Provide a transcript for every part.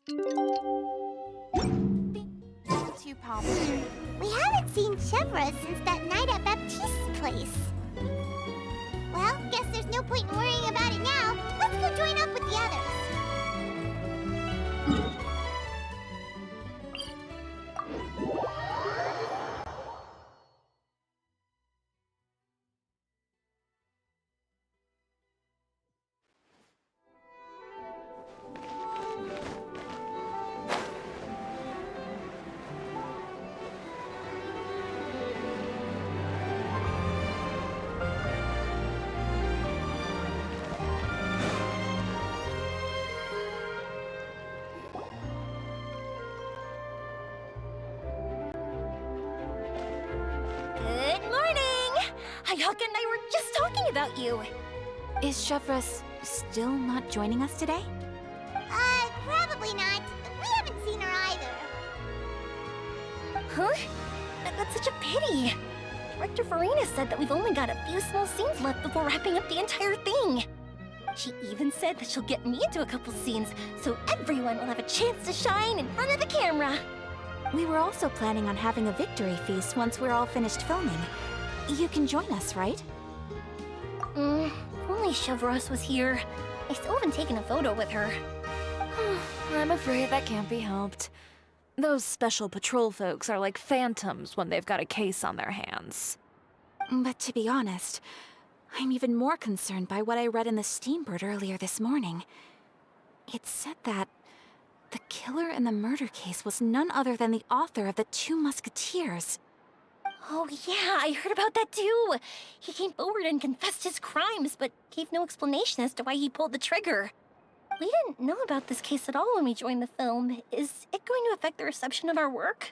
Too popular. We haven't seen Chevra since that night at Baptiste's place. Well, guess there's no point in worrying about it now. Let's go join up with the others. Good morning! Hayaka and I were just talking about you. Is Chevra still not joining us today? Probably not. We haven't seen her either. Huh? That's such a pity. Director Farina said that we've only got a few small scenes left before wrapping up the entire thing. She even said that she'll get me into a couple scenes, so everyone will have a chance to shine in front of the camera. We were also planning on having a victory feast once we're all finished filming. You can join us, right? If only Chevros was here. I still haven't taken a photo with her. I'm afraid that can't be helped. Those special patrol folks are like phantoms when they've got a case on their hands. But to be honest, I'm even more concerned by what I read in the Steambird earlier this morning. It said that the killer in the murder case was none other than the author of the Two Musketeers. Oh yeah, I heard about that too. He came forward and confessed his crimes, but gave no explanation as to why he pulled the trigger. We didn't know about this case at all when we joined the film. Is it going to affect the reception of our work?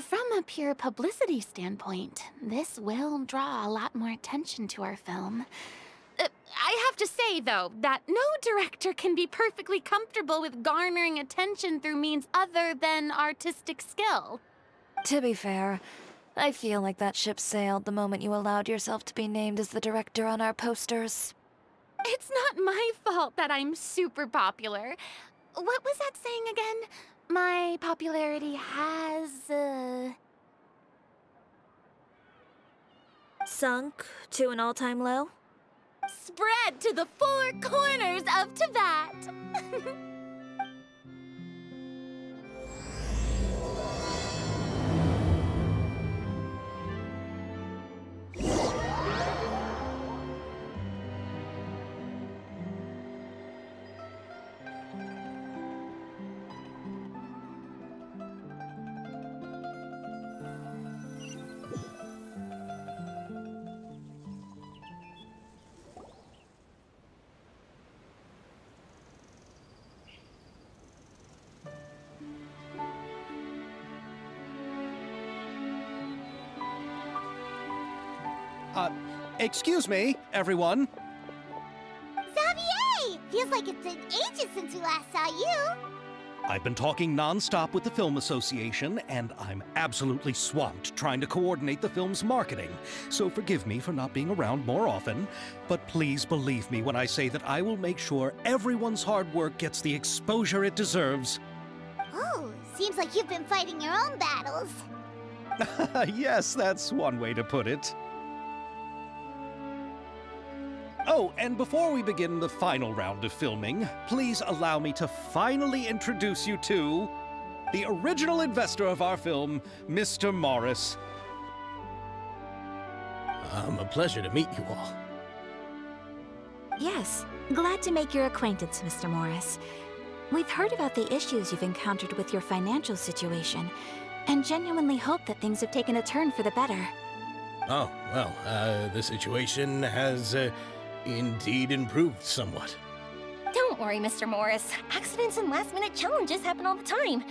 From a pure publicity standpoint, this will draw a lot more attention to our film. I have to say, though, that no director can be perfectly comfortable with garnering attention through means other than artistic skill. To be fair, I feel like that ship sailed the moment you allowed yourself to be named as the director on our posters. It's not my fault that I'm super popular. What was that saying again? My popularity has, Sunk to an all-time low? spread to the four corners of Tibet. Excuse me, everyone. Xavier! Feels like it's been ages since we last saw you. I've been talking non-stop with the Film Association, and I'm absolutely swamped trying to coordinate the film's marketing. So forgive me for not being around more often, but please believe me when I say that I will make sure everyone's hard work gets the exposure it deserves. Oh, seems like you've been fighting your own battles. Yes, that's one way to put it. Oh, and before we begin the final round of filming, please allow me to finally introduce you to the original investor of our film, Mr. Morris. A pleasure to meet you all. Yes, glad to make your acquaintance, Mr. Morris. We've heard about the issues you've encountered with your financial situation, and genuinely hope that things have taken a turn for the better. Oh, well, the situation has indeed improved somewhat. Don't worry, Mr. Morris. Accidents and last-minute challenges happen all the time.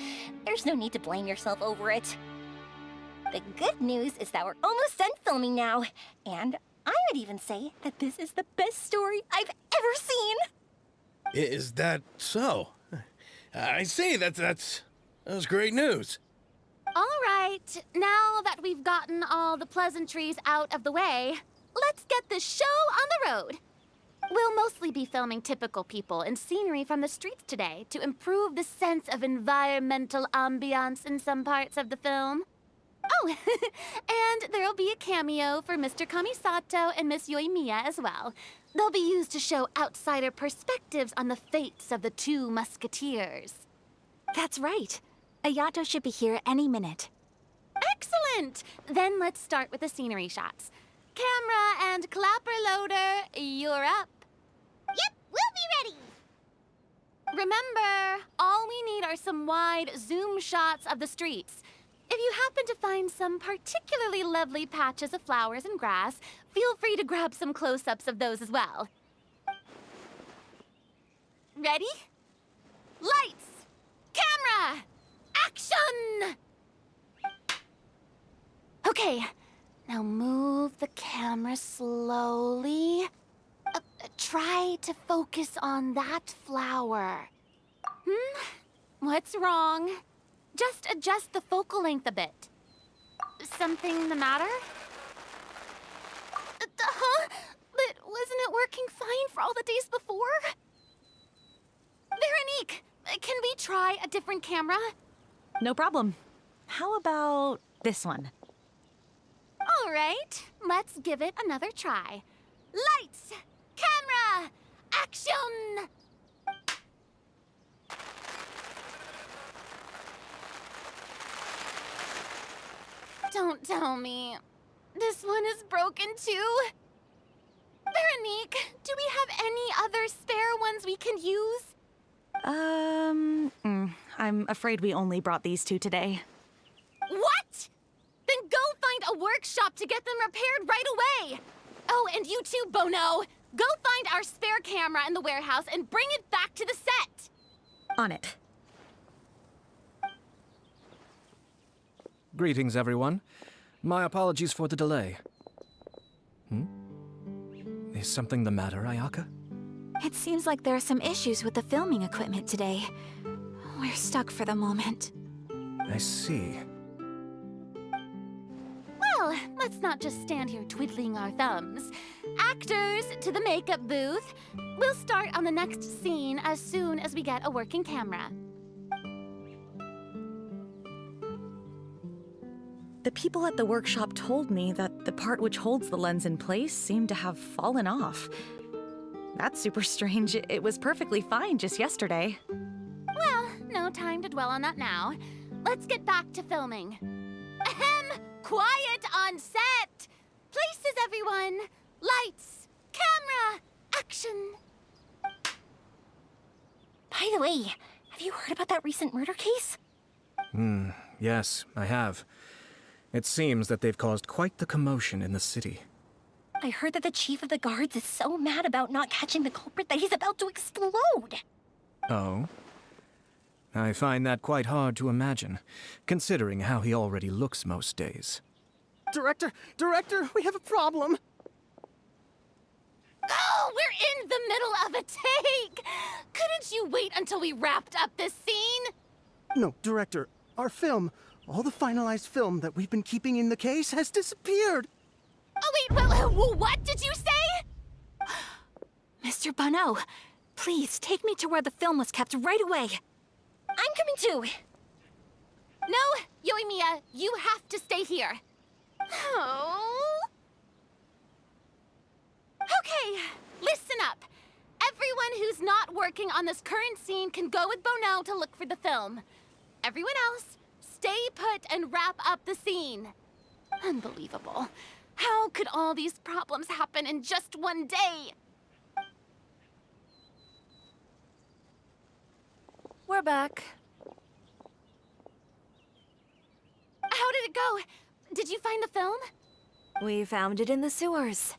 There's no need to blame yourself over it. The good news is that we're almost done filming now, and I would even say that this is the best story I've ever seen. Is that so? I see, that's great news. All right, now that we've gotten all the pleasantries out of the way, let's get this show on the road. We'll mostly be filming typical people and scenery from the streets today to improve the sense of environmental ambiance in some parts of the film. Oh, and there'll be a cameo for Mr. Kamisato and Miss Yoimiya as well. They'll be used to show outsider perspectives on the fates of the two musketeers. That's right. Ayato should be here any minute. Excellent! Then let's start with the scenery shots. Camera and clapper loader, you're up. Yep, we'll be ready. Remember, all we need are some wide zoom shots of the streets. If you happen to find some particularly lovely patches of flowers and grass, feel free to grab some close-ups of those as well. Ready? Lights! Camera! Action! Okay, now move the camera slowly. Try to focus on that flower. What's wrong? Just adjust the focal length a bit. Something the matter? Huh? But wasn't it working fine for all the days before? Veronique, can we try a different camera? No problem. How about this one? All right, let's give it another try. Lights! Camera! Action! Don't tell me. This one is broken too? Veronique, do we have any other spare ones we can use? I'm afraid we only brought these two today. What? Then go find a workshop to get them repaired right away. Oh, and you too, Bono. Go find our spare camera in the warehouse and bring it back to the set. On it. Greetings, everyone. My apologies for the delay. Is something the matter, Ayaka? It seems like there are some issues with the filming equipment today. We're stuck for the moment. I see. Well, let's not just stand here twiddling our thumbs. Actors, to the makeup booth. We'll start on the next scene as soon as we get a working camera. The people at the workshop told me that the part which holds the lens in place seemed to have fallen off. That's super strange. It was perfectly fine just yesterday. Well, no time to dwell on that now. Let's get back to filming. Ahem! Quiet on set! Places, everyone! Lights! Camera! Action! By the way, have you heard about that recent murder case? Yes, I have. It seems that they've caused quite the commotion in the city. I heard that the chief of the guards is so mad about not catching the culprit that he's about to explode. Oh? I find that quite hard to imagine, considering how he already looks most days. Director, we have a problem. Oh, we're in the middle of a take! Couldn't you wait until we wrapped up this scene? No, Director, our film, all the finalized film that we've been keeping in the case has disappeared. Oh, wait, what did you say? Mr. Bono, please take me to where the film was kept right away. I'm coming too. No, Yoimiya, you have to stay here. Oh. Okay, listen up. Everyone who's not working on this current scene can go with Bono to look for the film. Everyone else, stay put and wrap up the scene. Unbelievable. How could all these problems happen in just one day? We're back. How did it go? Did you find the film? We found it in the sewers.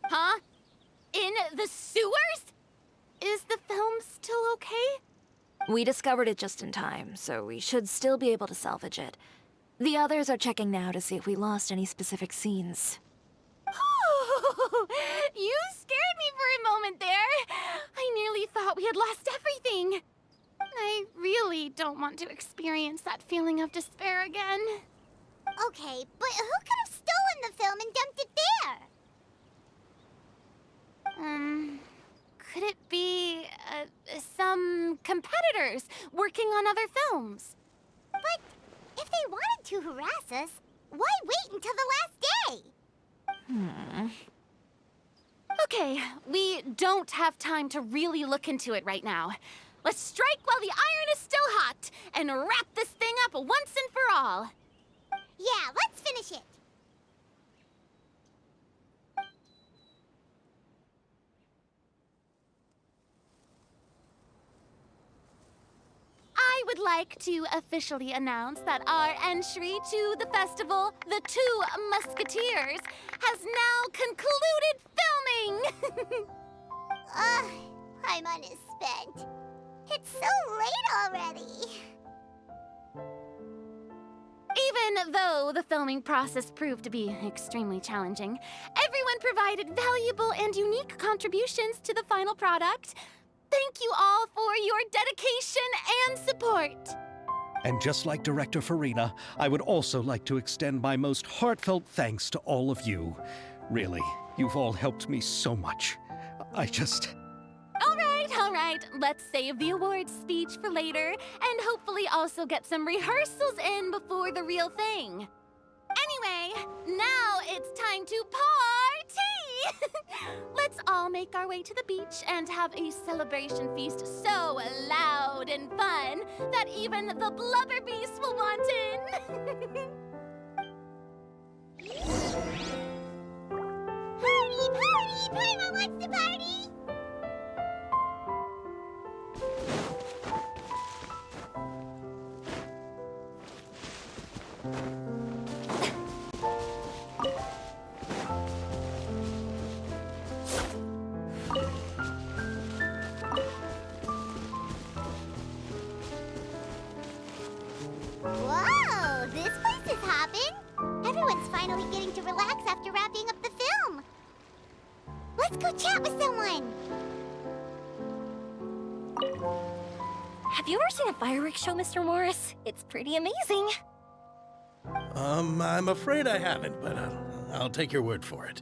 Huh? In the sewers? Is the film still okay? We discovered it just in time, so we should still be able to salvage it. The others are checking now to see if we lost any specific scenes. You scared me for a moment there. I nearly thought we had lost everything. I really don't want to experience that feeling of despair again. Okay, but who could have stolen the film and dumped it there? Could it be some competitors working on other films? But if they wanted to harass us, why wait until the last day? Okay, we don't have time to really look into it right now. Let's strike while the iron is still hot and wrap this thing up once and for all. Yeah, let's finish it. I would like to officially announce that our entry to the festival, The Two Musketeers, has now concluded filming! Ugh, Paimon is spent. It's so late already. Even though the filming process proved to be extremely challenging, everyone provided valuable and unique contributions to the final product. Thank you all for your dedication and support. And just like Director Farina, I would also like to extend my most heartfelt thanks to all of you. Really, you've all helped me so much. All right. Let's save the awards speech for later and hopefully also get some rehearsals in before the real thing. Anyway, now it's time to party! Let's all make our way to the beach and have a celebration feast so loud and fun that even the blubber beast will want in. Party, party! Paimon wants to party! Whoa, this place is hopping. Everyone's finally getting to relax after wrapping up the film. Let's go chat with someone. Have you ever seen a fireworks show, Mr. Morris? It's pretty amazing. I'm afraid I haven't, but I'll take your word for it.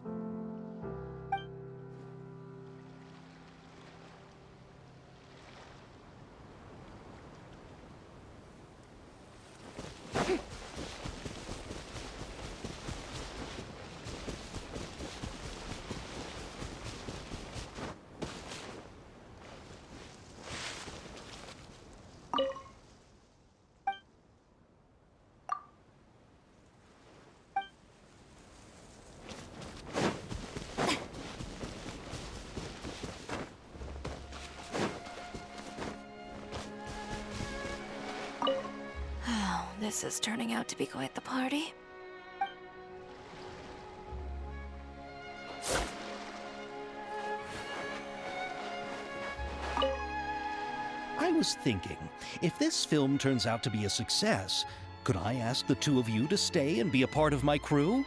This is turning out to be quite the party. I was thinking, if this film turns out to be a success, could I ask the two of you to stay and be a part of my crew?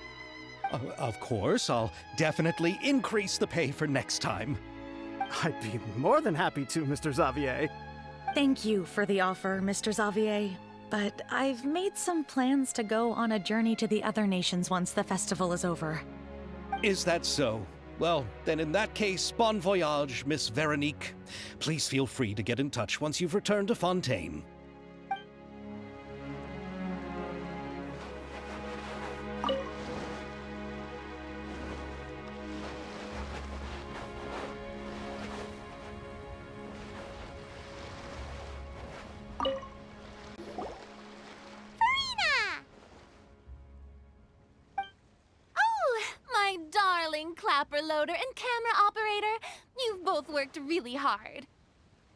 Of course, I'll definitely increase the pay for next time. I'd be more than happy to, Mr. Xavier. Thank you for the offer, Mr. Xavier. But I've made some plans to go on a journey to the other nations once the festival is over. Is that so? Well, then in that case, bon voyage, Miss Veronique. Please feel free to get in touch once you've returned to Fontaine. Clapper loader and camera operator, you've both worked really hard.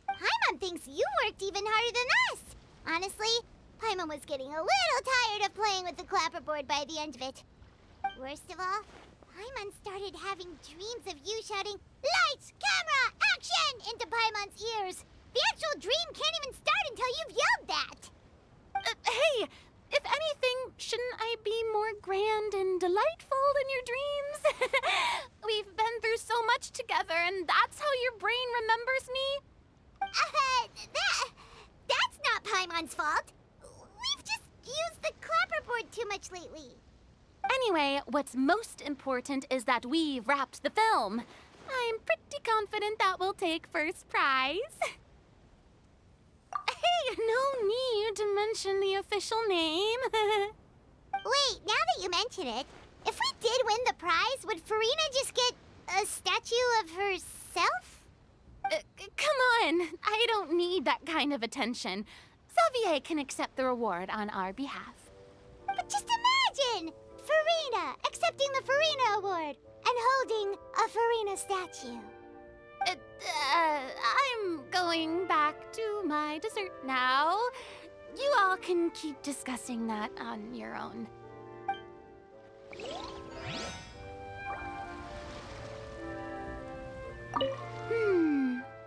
Paimon thinks you worked even harder than us. Honestly, Paimon was getting a little tired of playing with the clapperboard by the end of it. Worst of all, Paimon started having dreams of you shouting, "Lights, camera, action!" into Paimon's ears. The actual dream can't even start until you've yelled that. Hey, if anything, shouldn't I be more grand and delightful than your dreams? We've been through so much together, and that's how your brain remembers me? That's not Paimon's fault. We've just used the clapperboard too much lately. Anyway, what's most important is that we've wrapped the film. I'm pretty confident that we'll take first prize. Hey, no need to mention the official name. Wait, now that you mention it, if we did win the prize, would Farina just get a statue of herself? Come on, I don't need that kind of attention. Xavier can accept the reward on our behalf. But just imagine! Farina accepting the Farina Award and holding a Farina statue. I'm going back to my dessert now. You all can keep discussing that on your own.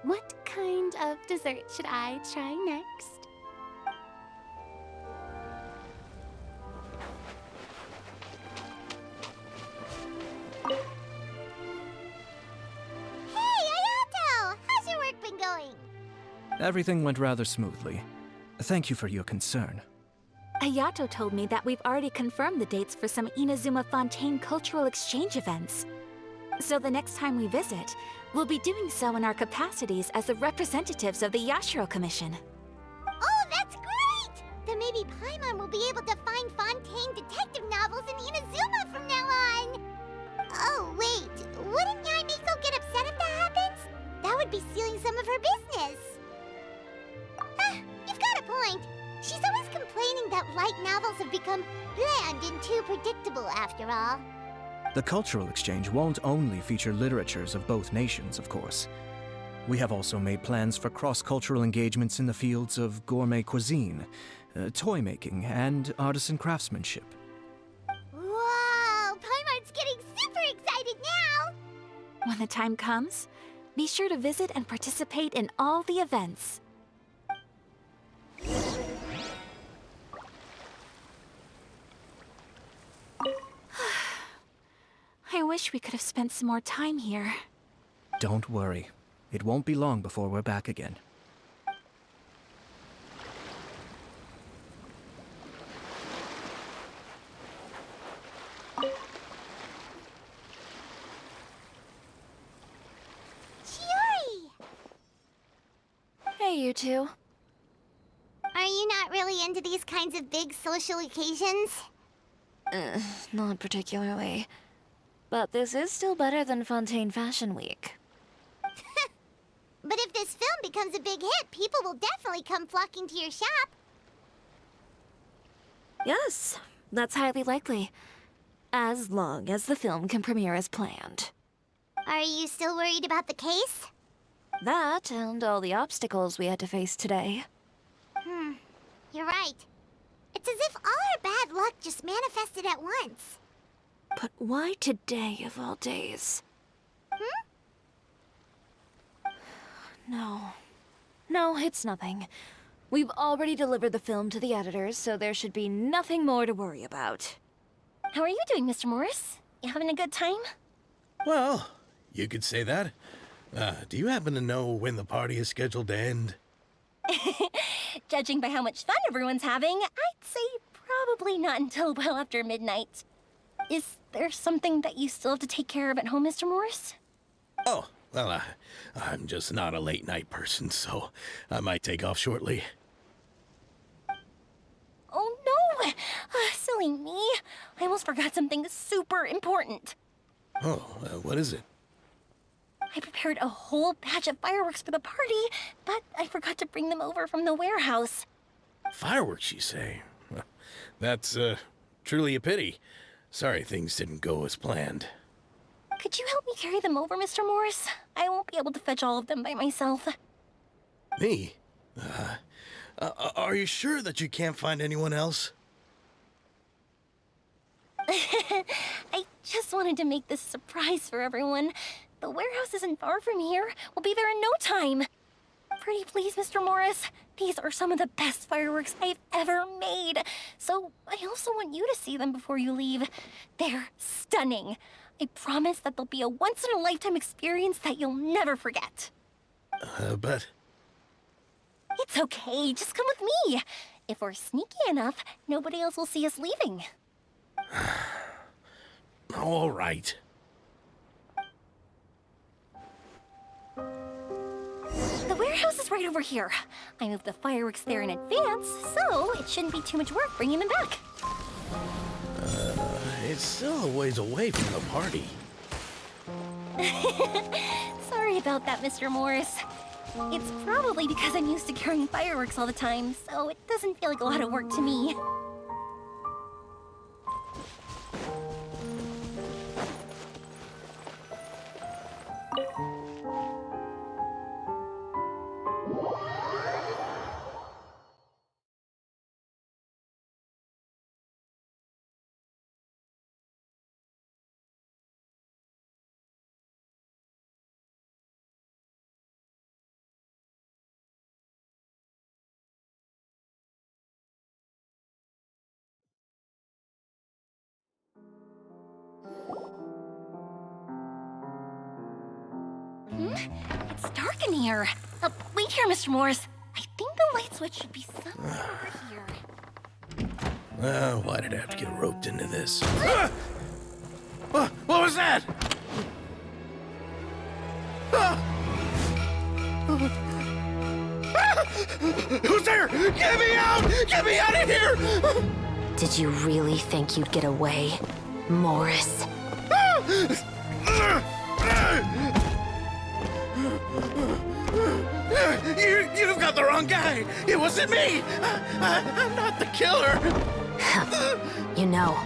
What kind of dessert should I try next? Hey, Ayato! How's your work been going? Everything went rather smoothly. Thank you for your concern. Ayato told me that we've already confirmed the dates for some Inazuma Fontaine cultural exchange events. So the next time we visit, we'll be doing so in our capacities as the representatives of the Yashiro Commission. Oh, that's great! Then maybe Paimon will be able to find Fontaine detective novels in Inazuma from now on! Oh, wait. Wouldn't Yaimiko get upset if that happens? That would be stealing some of her business. You've got a point. She's always complaining that light novels have become bland and too predictable after all. The cultural exchange won't only feature literatures of both nations, of course. We have also made plans for cross-cultural engagements in the fields of gourmet cuisine, toy making, and artisan craftsmanship. Whoa! Paimon's getting super excited now! When the time comes, be sure to visit and participate in all the events. I wish we could have spent some more time here. Don't worry. It won't be long before we're back again. Chiori! Hey, you two. Are you not really into these kinds of big social occasions? Not particularly. But this is still better than Fontaine Fashion Week. But if this film becomes a big hit, people will definitely come flocking to your shop. Yes, that's highly likely. As long as the film can premiere as planned. Are you still worried about the case? That and all the obstacles we had to face today. You're right. It's as if all our bad luck just manifested at once. But why today of all days? No. No, it's nothing. We've already delivered the film to the editors, so there should be nothing more to worry about. How are you doing, Mr. Morris? You having a good time? Well, you could say that. Do you happen to know when the party is scheduled to end? Judging by how much fun everyone's having, I'd say probably not until well after midnight. Is there something that you still have to take care of at home, Mr. Morris? Oh, well, I'm just not a late night person, so I might take off shortly. Oh no! Silly me. I almost forgot something super important. Oh, what is it? I prepared a whole batch of fireworks for the party, but I forgot to bring them over from the warehouse. Fireworks, you say? Well, that's, truly a pity. Sorry things didn't go as planned. Could you help me carry them over, Mr. Morris? I won't be able to fetch all of them by myself. Me? Are you sure that you can't find anyone else? I just wanted to make this a surprise for everyone. The warehouse isn't far from here. We'll be there in no time. Pretty please, Mr. Morris. These are some of the best fireworks I've ever made. So I also want you to see them before you leave. They're stunning. I promise that they'll be a once-in-a-lifetime experience that you'll never forget. But... It's okay. Just come with me. If we're sneaky enough, nobody else will see us leaving. all right. Their house is right over here. I moved the fireworks there in advance, so it shouldn't be too much work bringing them back. It's still a ways away from the party. Sorry about that, Mr. Morris. It's probably because I'm used to carrying fireworks all the time, so it doesn't feel like a lot of work to me. It's dark in here. Wait here, Mr. Morris. I think the light switch should be somewhere over here. Why did I have to get roped into this? What was that? Who's there? Get me out! Get me out of here! Did you really think you'd get away, Morris? You've got the wrong guy. It wasn't me. I'm not the killer. You know,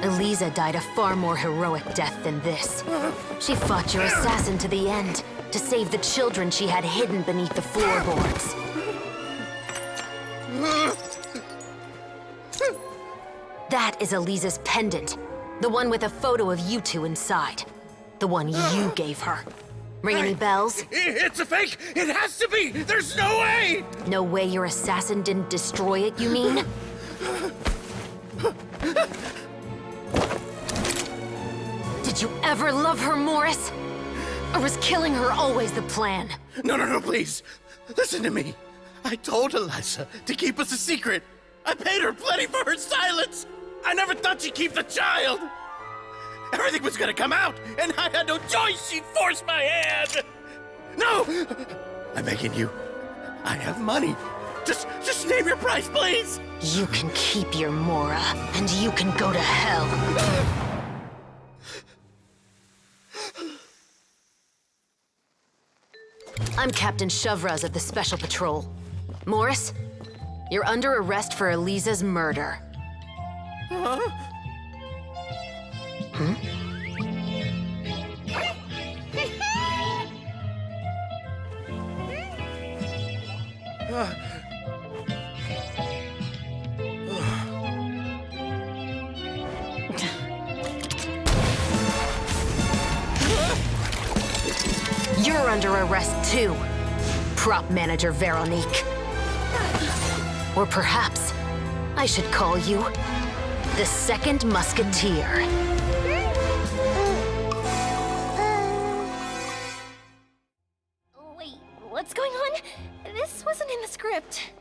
Eliza died a far more heroic death than this. She fought your assassin to the end, to save the children she had hidden beneath the floorboards. That is Eliza's pendant. The one with a photo of you two inside. The one you gave her. Ring any bells? It's a fake! It has to be! There's no way! No way your assassin didn't destroy it, you mean? Did you ever love her, Morris? Or was killing her always the plan? No, please. Listen to me. I told Eliza to keep us a secret. I paid her plenty for her silence. I never thought she'd keep the child. Everything was gonna come out, and I had no choice. She'd force my hand. No! I'm begging you. I have money. Just name your price, please. You can keep your Mora, and you can go to hell. I'm Captain Shovraz of the Special Patrol. Morris, you're under arrest for Eliza's murder. Huh? You're under arrest too, prop manager Veronique. Or perhaps I should call you the Second Musketeer. Wait, what's going on? This wasn't in the script.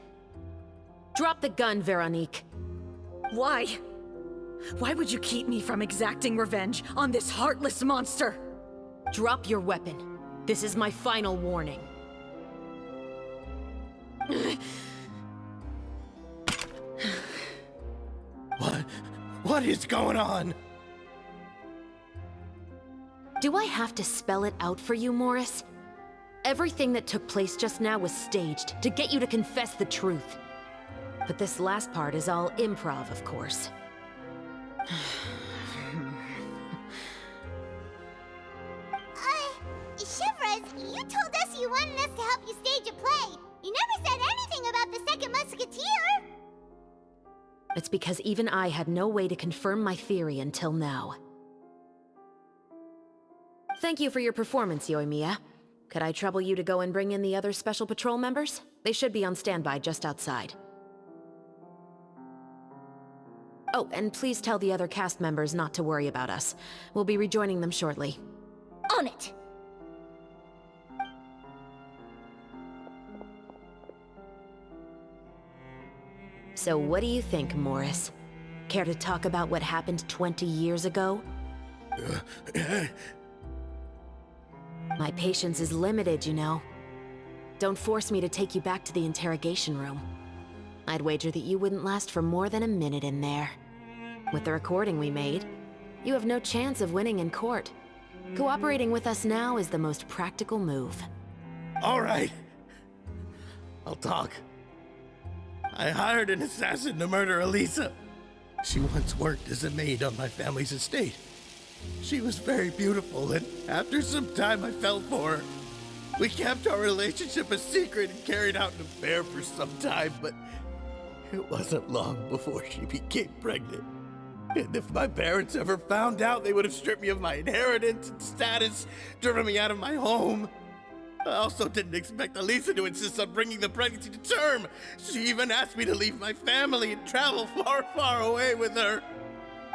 Drop the gun, Veronique. Why? Why would you keep me from exacting revenge on this heartless monster? Drop your weapon. This is my final warning. What is going on? Do I have to spell it out for you, Morris? Everything that took place just now was staged to get you to confess the truth. But this last part is all improv, of course. Shivras, you told us you wanted us to help you stage a play. You never said anything about the Second Musketeer. It's because even I had no way to confirm my theory until now. Thank you for your performance, Yoimiya. Could I trouble you to go and bring in the other Special Patrol members? They should be on standby just outside. Oh, and please tell the other cast members not to worry about us. We'll be rejoining them shortly. On it! So what do you think, Morris? Care to talk about what happened 20 years ago? My patience is limited, you know. Don't force me to take you back to the interrogation room. I'd wager that you wouldn't last for more than a minute in there. With the recording we made, you have no chance of winning in court. Cooperating with us now is the most practical move. All right. I'll talk. I hired an assassin to murder Elisa. She once worked as a maid on my family's estate. She was very beautiful, and after some time I fell for her. We kept our relationship a secret and carried out an affair for some time, but it wasn't long before she became pregnant. And if my parents ever found out, they would have stripped me of my inheritance and status, driven me out of my home. I also didn't expect Elisa to insist on bringing the pregnancy to term. She even asked me to leave my family and travel far, far away with her.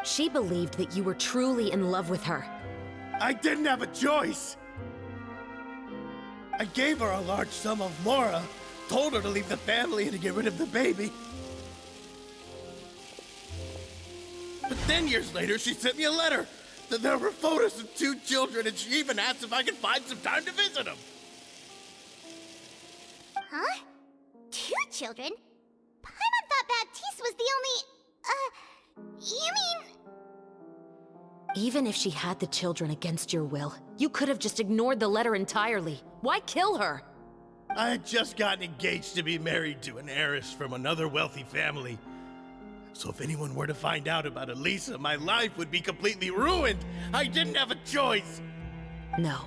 She believed that you were truly in love with her. I didn't have a choice. I gave her a large sum of mora, told her to leave the family and to get rid of the baby. But then years later, she sent me a letter. There were photos of 2 children, and she even asked if I could find some time to visit them. Huh? 2 children? Paimon thought Baptiste was the only... you mean... Even if she had the children against your will, you could have just ignored the letter entirely. Why kill her? I had just gotten engaged to be married to an heiress from another wealthy family. So if anyone were to find out about Elisa, my life would be completely ruined. I didn't have a choice. No.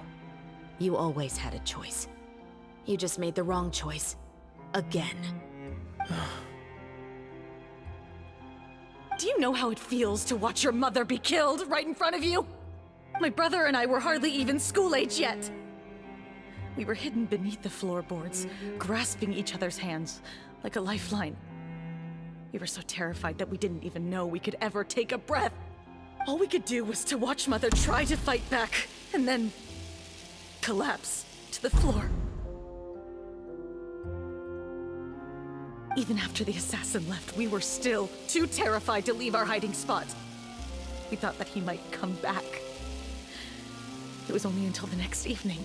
You always had a choice. You just made the wrong choice. Again. Do you know how it feels to watch your mother be killed right in front of you? My brother and I were hardly even school age yet. We were hidden beneath the floorboards, grasping each other's hands like a lifeline. We were so terrified that we didn't even know we could ever take a breath. All we could do was to watch Mother try to fight back, and then collapse to the floor. Even after the assassin left, we were still too terrified to leave our hiding spot. We thought that he might come back. It was only until the next evening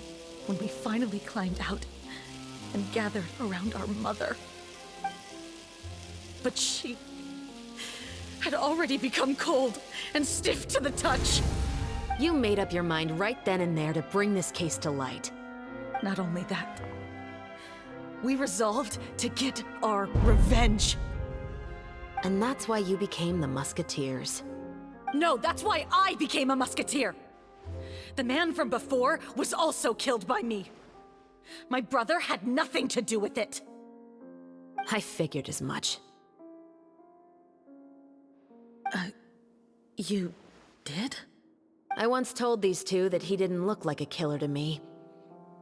when we finally climbed out and gathered around our mother. But she had already become cold and stiff to the touch. You made up your mind right then and there to bring this case to light. Not only that, we resolved to get our revenge. And that's why you became the Musketeers. No, that's why I became a musketeer. The man from before was also killed by me. My brother had nothing to do with it. I figured as much. You did? I once told these two that he didn't look like a killer to me.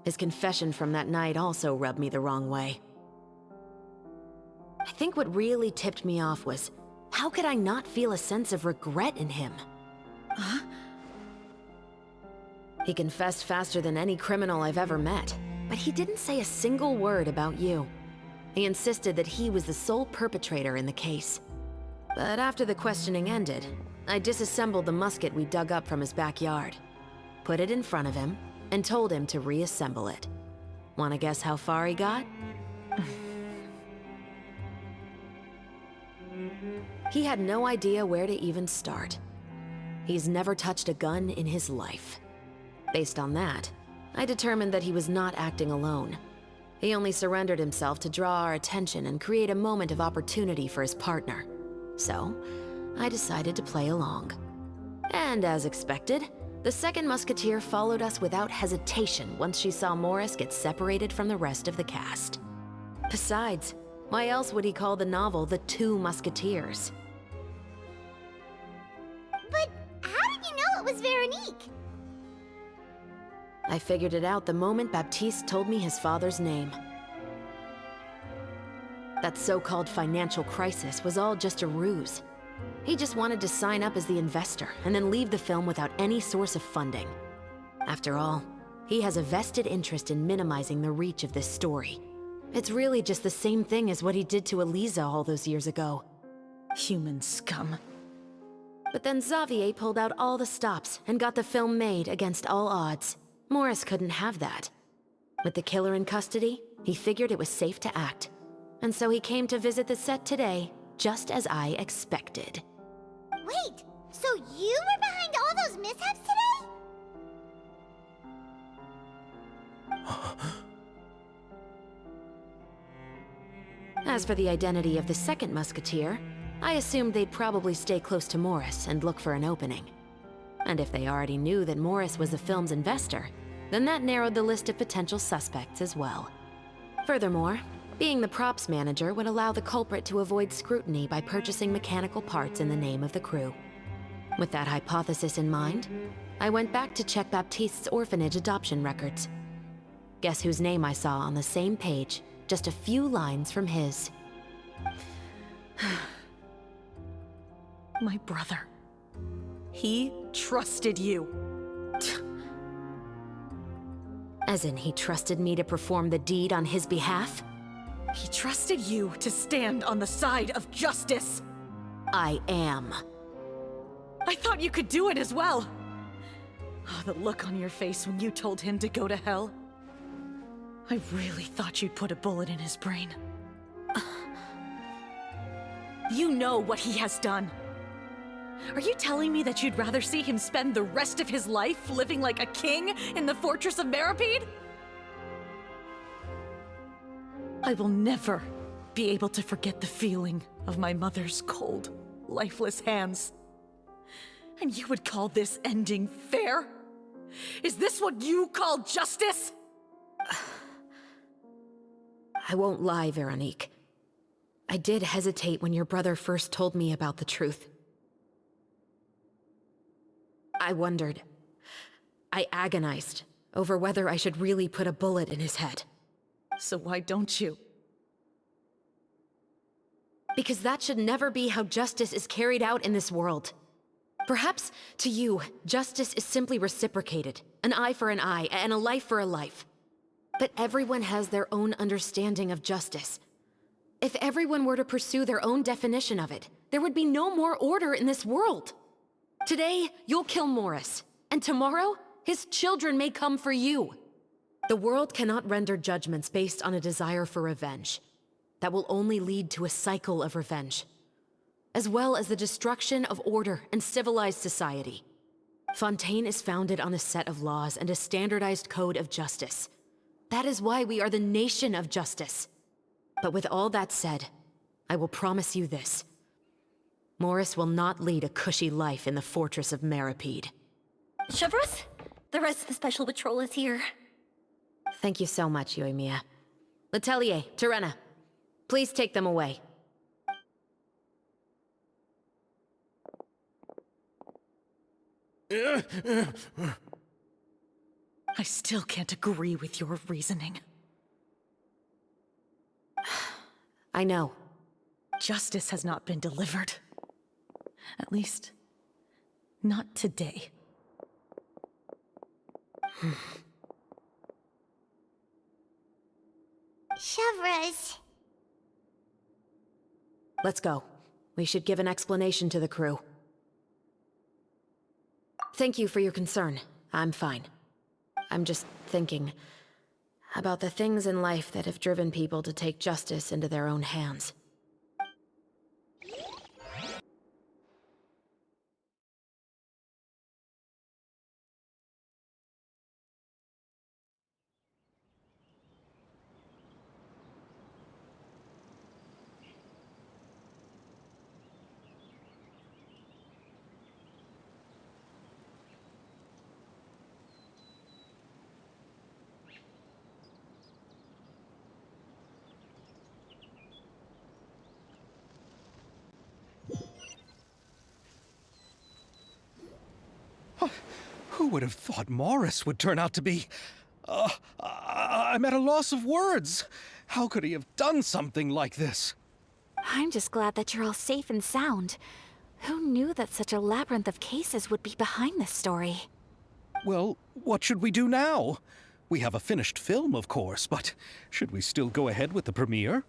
His confession from that night also rubbed me the wrong way. I think what really tipped me off was, how could I not feel a sense of regret in him? Huh? He confessed faster than any criminal I've ever met, but he didn't say a single word about you. He insisted that he was the sole perpetrator in the case. But after the questioning ended, I disassembled the musket we dug up from his backyard, put it in front of him, and told him to reassemble it. Wanna guess how far he got? He had no idea where to even start. He's never touched a gun in his life. Based on that, I determined that he was not acting alone. He only surrendered himself to draw our attention and create a moment of opportunity for his partner. So, I decided to play along. And as expected, the second musketeer followed us without hesitation once she saw Morris get separated from the rest of the cast. Besides, why else would he call the novel The Two Musketeers? But how did you know it was Veronique? I figured it out the moment Baptiste told me his father's name. That so-called financial crisis was all just a ruse. He just wanted to sign up as the investor and then leave the film without any source of funding. After all, he has a vested interest in minimizing the reach of this story. It's really just the same thing as what he did to Elisa all those years ago. Human scum. But then Xavier pulled out all the stops and got the film made against all odds. Morris couldn't have that. With the killer in custody, He figured it was safe to act, and so he came to visit the set today, just as I expected. Wait, so you were behind all those mishaps today? As for the identity of the second musketeer, I assumed they'd probably stay close to Morris and look for an opening. And if they already knew that Morris was the film's investor, then that narrowed the list of potential suspects as well. Furthermore, being the props manager would allow the culprit to avoid scrutiny by purchasing mechanical parts in the name of the crew. With that hypothesis in mind, I went back to check Baptiste's orphanage adoption records. Guess whose name I saw on the same page, just a few lines from his. My brother. He trusted you. As in, he trusted me to perform the deed on his behalf? He trusted you to stand on the side of justice. I am. I thought you could do it as well. Oh, the look on your face when you told him to go to hell. I really thought you'd put a bullet in his brain. You know what he has done. Are you telling me that you'd rather see him spend the rest of his life living like a king in the fortress of Meripede? I will never be able to forget the feeling of my mother's cold, lifeless hands. And you would call this ending fair? Is this what you call justice? I won't lie, Veronique. I did hesitate when your brother first told me about the truth. I wondered. I agonized over whether I should really put a bullet in his head. So why don't you? Because that should never be how justice is carried out in this world. Perhaps, to you, justice is simply reciprocated. An eye for an eye, and a life for a life. But everyone has their own understanding of justice. If everyone were to pursue their own definition of it, there would be no more order in this world. Today, you'll kill Morris, and tomorrow, his children may come for you. The world cannot render judgments based on a desire for revenge. That will only lead to a cycle of revenge, as well as the destruction of order and civilized society. Fontaine is founded on a set of laws and a standardized code of justice. That is why we are the nation of justice. But with all that said, I will promise you this. Morris will not lead a cushy life in the fortress of Meripede. Chevros, the rest of the Special Patrol is here. Thank you so much, Yoimiya. Letelier, Terena, please take them away. I still can't agree with your reasoning. I know. Justice has not been delivered. At least, not today. Chevros. Let's go. We should give an explanation to the crew. Thank you for your concern. I'm fine. I'm just thinking about the things in life that have driven people to take justice into their own hands. Who would have thought Morris would turn out to be... I'm at a loss of words. How could he have done something like this? I'm just glad that you're all safe and sound. Who knew that such a labyrinth of cases would be behind this story? Well, what should we do now? We have a finished film, of course, but should we still go ahead with the premiere?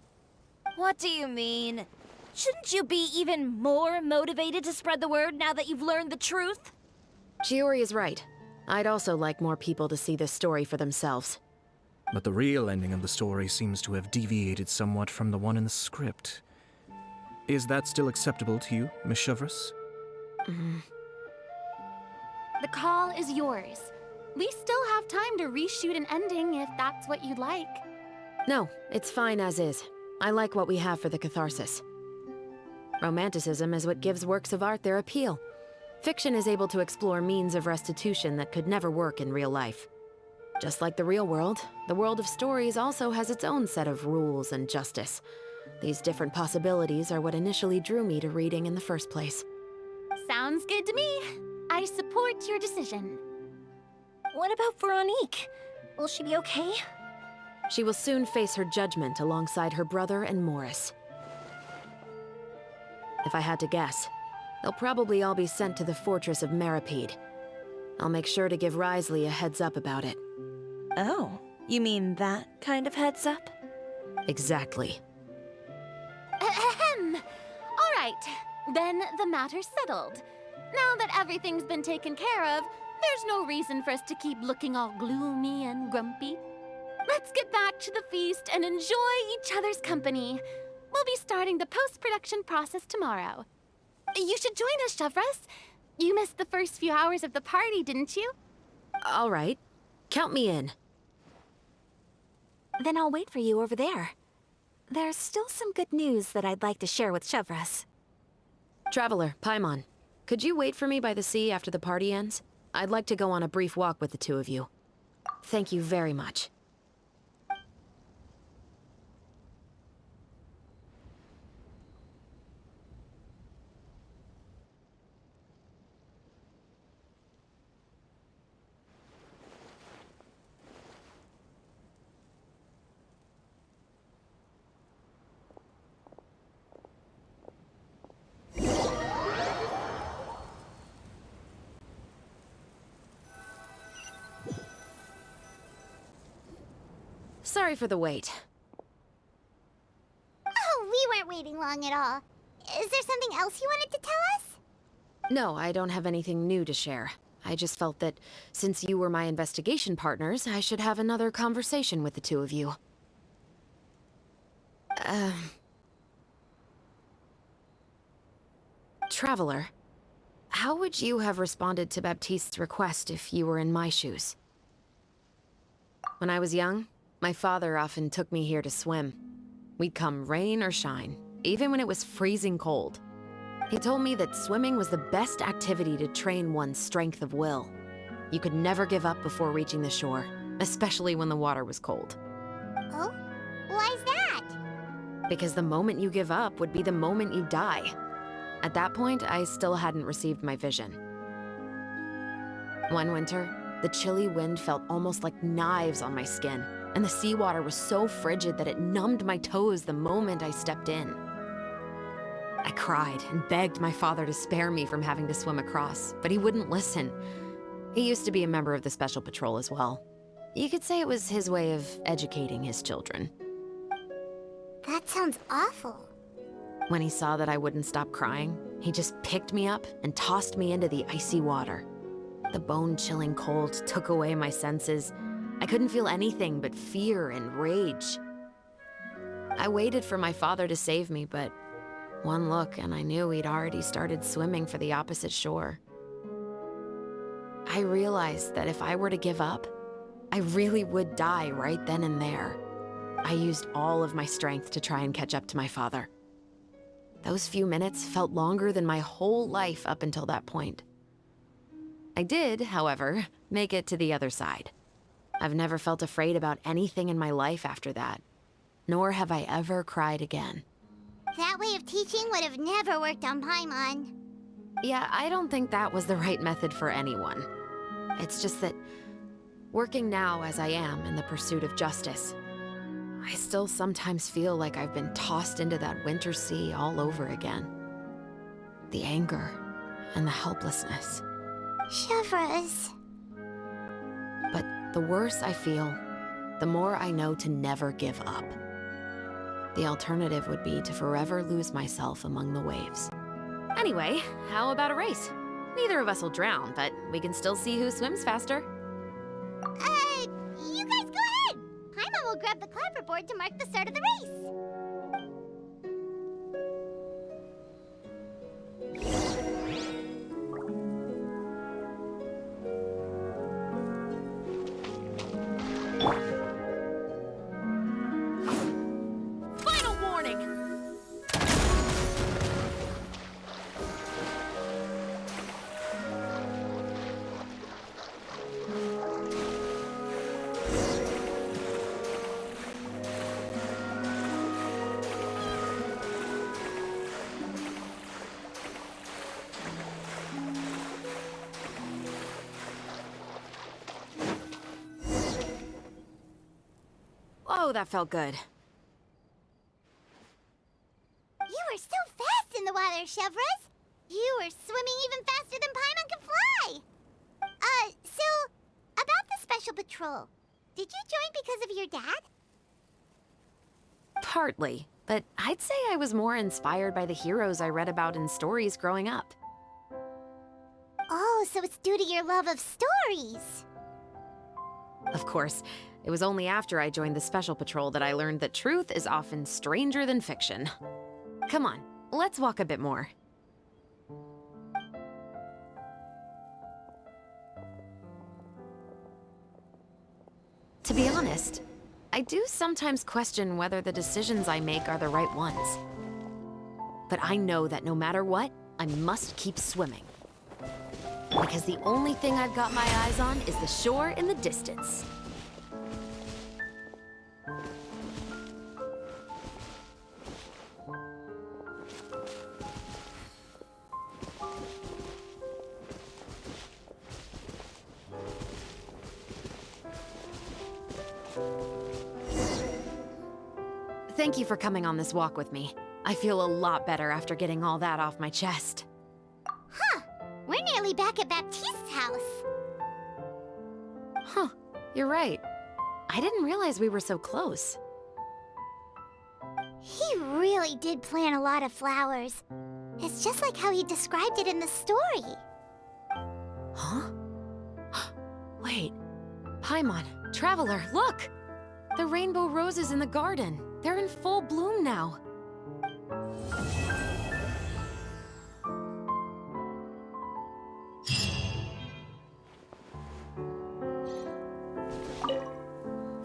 What do you mean? Shouldn't you be even more motivated to spread the word now that you've learned the truth? Chiori is right. I'd also like more people to see this story for themselves. But the real ending of the story seems to have deviated somewhat from the one in the script. Is that still acceptable to you, Miss Chevreuse? The call is yours. We still have time to reshoot an ending if that's what you'd like. No, it's fine as is. I like what we have for the catharsis. Romanticism is what gives works of art their appeal. Fiction is able to explore means of restitution that could never work in real life. Just like the real world, the world of stories also has its own set of rules and justice. These different possibilities are what initially drew me to reading in the first place. Sounds good to me. I support your decision. What about Veronique? Will she be okay? She will soon face her judgment alongside her brother and Morris. If I had to guess, they'll probably all be sent to the fortress of Meripede. I'll make sure to give Risley a heads up about it. Oh, you mean that kind of heads up? Exactly. Ahem. All right, then the matter's settled. Now that everything's been taken care of, there's no reason for us to keep looking all gloomy and grumpy. Let's get back to the feast and enjoy each other's company. We'll be starting the post-production process tomorrow. You should join us, Chevreuse. You missed the first few hours of the party, didn't you? All right. Count me in. Then I'll wait for you over there. There's still some good news that I'd like to share with Chevreuse. Traveler, Paimon, could you wait for me by the sea after the party ends? I'd like to go on a brief walk with the two of you. Thank you very much. Sorry for the wait. Oh, we weren't waiting long at all. Is there something else you wanted to tell us? No, I don't have anything new to share. I just felt that since you were my investigation partners, I should have another conversation with the two of you. Traveler, how would you have responded to Baptiste's request if you were in my shoes? When I was young, my father often took me here to swim. We'd come rain or shine, even when it was freezing cold. He told me that swimming was the best activity to train one's strength of will. You could never give up before reaching the shore, especially when the water was cold. Oh? Why's that? Because the moment you give up would be the moment you die. At that point, I still hadn't received my vision. One winter, the chilly wind felt almost like knives on my skin, and the seawater was so frigid that it numbed my toes the moment I stepped in. I cried and begged my father to spare me from having to swim across, but he wouldn't listen. He used to be a member of the Special Patrol as well. You could say it was his way of educating his children. That sounds awful. When he saw that I wouldn't stop crying, he just picked me up and tossed me into the icy water. The bone-chilling cold took away my senses. I couldn't feel anything but fear and rage. I waited for my father to save me, but one look and I knew he'd already started swimming for the opposite shore. I realized that if I were to give up, I really would die right then and there. I used all of my strength to try and catch up to my father. Those few minutes felt longer than my whole life up until that point. I did, however, make it to the other side. I've never felt afraid about anything in my life after that, nor have I ever cried again. That way of teaching would have never worked on Paimon. Yeah, I don't think that was the right method for anyone. It's just that, working now as I am in the pursuit of justice, I still sometimes feel like I've been tossed into that winter sea all over again. The anger and the helplessness. Chevreuse. But the worse I feel, the more I know to never give up. The alternative would be to forever lose myself among the waves. Anyway, how about a race? Neither of us will drown, but we can still see who swims faster. You guys go ahead. will grab the clapperboard to mark the start of the race. Final warning! Oh, that felt good. You were so fast in the water, Chevros. You were swimming even faster than Paimon could fly. So, about the Special Patrol, did you join because of your dad? Partly, but I'd say I was more inspired by the heroes I read about in stories growing up. Oh, so it's due to your love of stories. Of course, it was only after I joined the Special Patrol that I learned that truth is often stranger than fiction. Come on, let's walk a bit more. To be honest, I do sometimes question whether the decisions I make are the right ones. But I know that no matter what, I must keep swimming. Because the only thing I've got my eyes on is the shore in the distance. Thank you for coming on this walk with me. I feel a lot better after getting all that off my chest. Huh. We're nearly back at Baptiste's house. Huh, you're right. I didn't realize we were so close. He really did plant a lot of flowers. It's just like how he described it in the story. Huh? Wait. Paimon, Traveler, look! The rainbow roses in the garden. They're in full bloom now.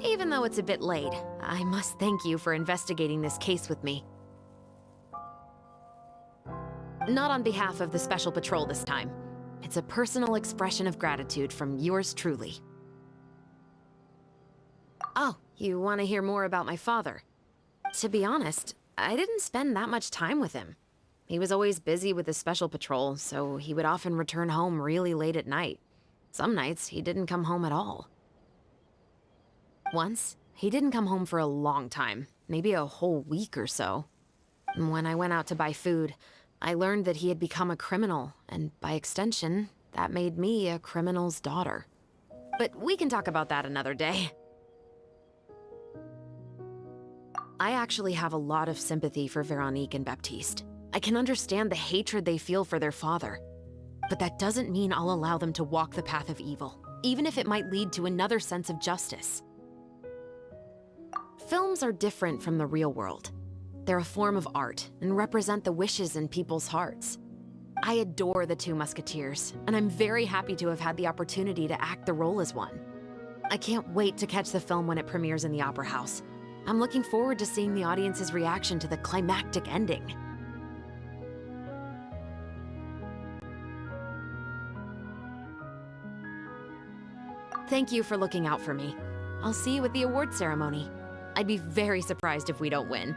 Even though it's a bit late, I must thank you for investigating this case with me. Not on behalf of the Special Patrol this time. It's a personal expression of gratitude from yours truly. Oh, you want to hear more about my father? To be honest, I didn't spend that much time with him. He was always busy with the Special Patrol, so he would often return home really late at night. Some nights, he didn't come home at all. Once, he didn't come home for a long time, maybe a whole week or so. When I went out to buy food, I learned that he had become a criminal, and by extension, that made me a criminal's daughter. But we can talk about that another day. I actually have a lot of sympathy for Veronique and Baptiste. I can understand the hatred they feel for their father. But that doesn't mean I'll allow them to walk the path of evil, even if it might lead to another sense of justice. Films are different from the real world. They're a form of art and represent the wishes in people's hearts. I adore the Two Musketeers, and I'm very happy to have had the opportunity to act the role as one. I can't wait to catch the film when it premieres in the Opera House. I'm looking forward to seeing the audience's reaction to the climactic ending. Thank you for looking out for me. I'll see you at the award ceremony. I'd be very surprised if we don't win.